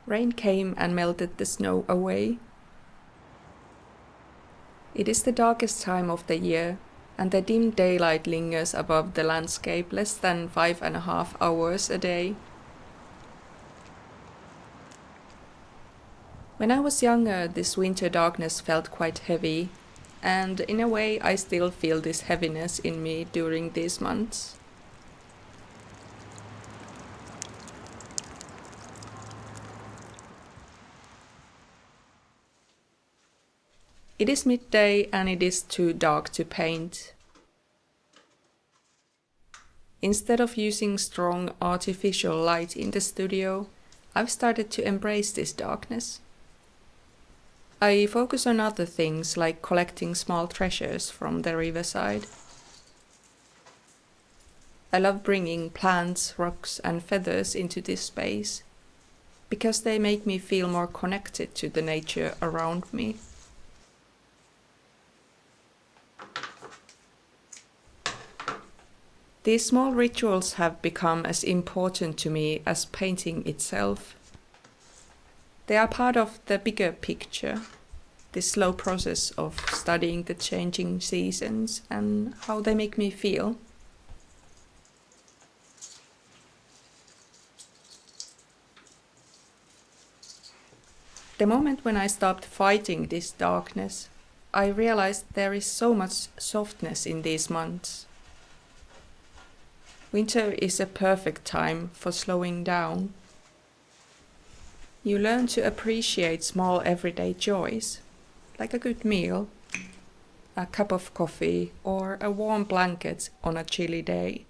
Rain came and melted the snow away. It is the darkest time of the year, and the dim daylight lingers above the landscape less than 5.5 hours a day. When I was younger, this winter darkness felt quite heavy, and in a way I still feel this heaviness in me during these months. It is midday and it is too dark to paint. Instead of using strong artificial light in the studio, I've started to embrace this darkness. I focus on other things like collecting small treasures from the riverside. I love bringing plants, rocks and feathers into this space because they make me feel more connected to the nature around me. These small rituals have become as important to me as painting itself. They are part of the bigger picture, this slow process of studying the changing seasons and how they make me feel. The moment when I stopped fighting this darkness, I realized there is so much softness in these months. Winter is a perfect time for slowing down. You learn to appreciate small everyday joys, like a good meal, a cup of coffee, or a warm blanket on a chilly day.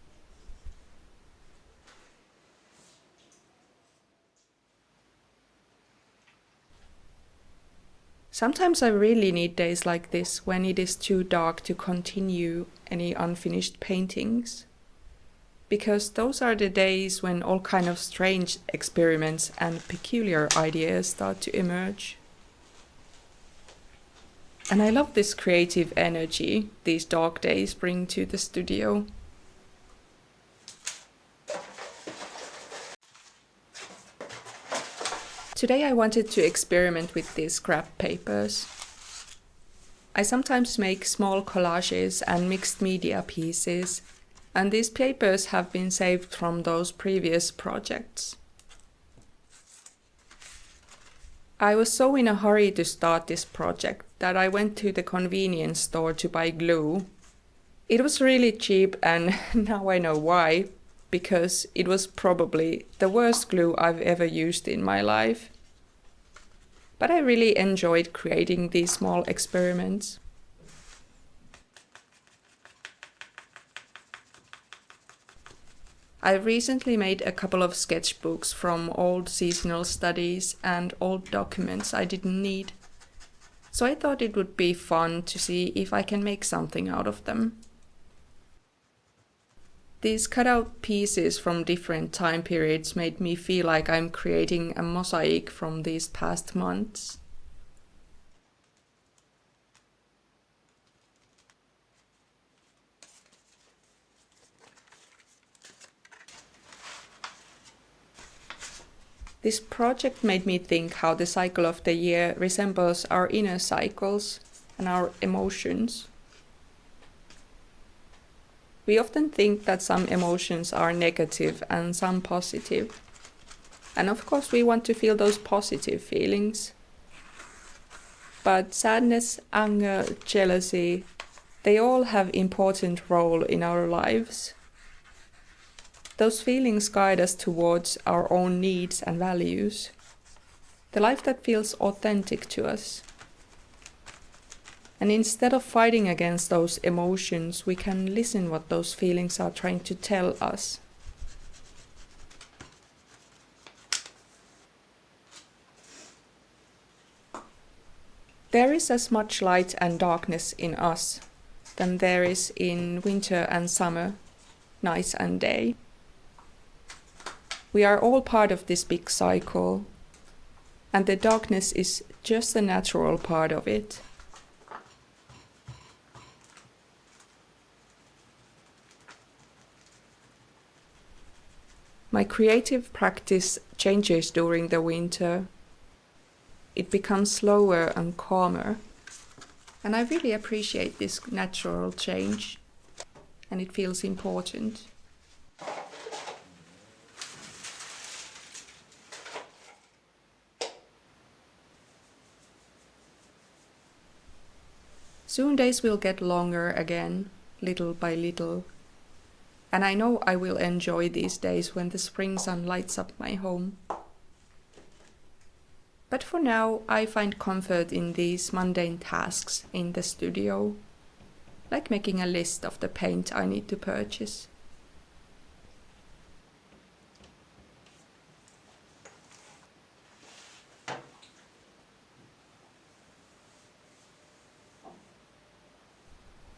Sometimes I really need days like this when it is too dark to continue any unfinished paintings. Because those are the days when all kind of strange experiments and peculiar ideas start to emerge. And I love this creative energy these dark days bring to the studio. Today I wanted to experiment with these scrap papers. I sometimes make small collages and mixed media pieces, and these papers have been saved from those previous projects. I was so in a hurry to start this project that I went to the convenience store to buy glue. It was really cheap and now I know why, because it was probably the worst glue I've ever used in my life. But I really enjoyed creating these small experiments. I recently made a couple of sketchbooks from old seasonal studies and old documents I didn't need. So I thought it would be fun to see if I can make something out of them. These cut-out pieces from different time periods made me feel like I'm creating a mosaic from these past months. This project made me think how the cycle of the year resembles our inner cycles and our emotions. We often think that some emotions are negative and some positive. And of course we want to feel those positive feelings. But sadness, anger, jealousy, they all have important role in our lives. Those feelings guide us towards our own needs and values, the life that feels authentic to us. And instead of fighting against those emotions, we can listen what those feelings are trying to tell us. There is as much light and darkness in us than there is in winter and summer, night and day. We are all part of this big cycle, and the darkness is just a natural part of it. My creative practice changes during the winter. It becomes slower and calmer. And I really appreciate this natural change. And it feels important. Soon days will get longer again, little by little. And I know I will enjoy these days when the spring sun lights up my home. But for now, I find comfort in these mundane tasks in the studio, like making a list of the paint I need to purchase.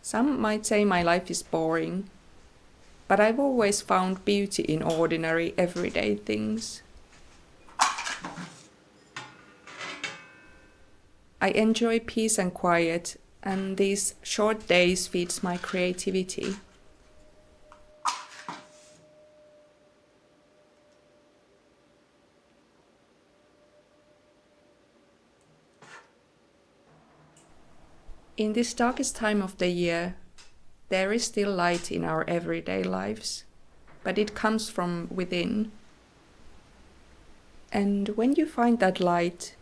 Some might say my life is boring, but I've always found beauty in ordinary, everyday things. I enjoy peace and quiet, and these short days feeds my creativity. In this darkest time of the year, there is still light in our everyday lives, but it comes from within. And when you find that light,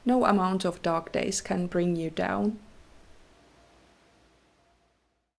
no amount of dark days can bring you down.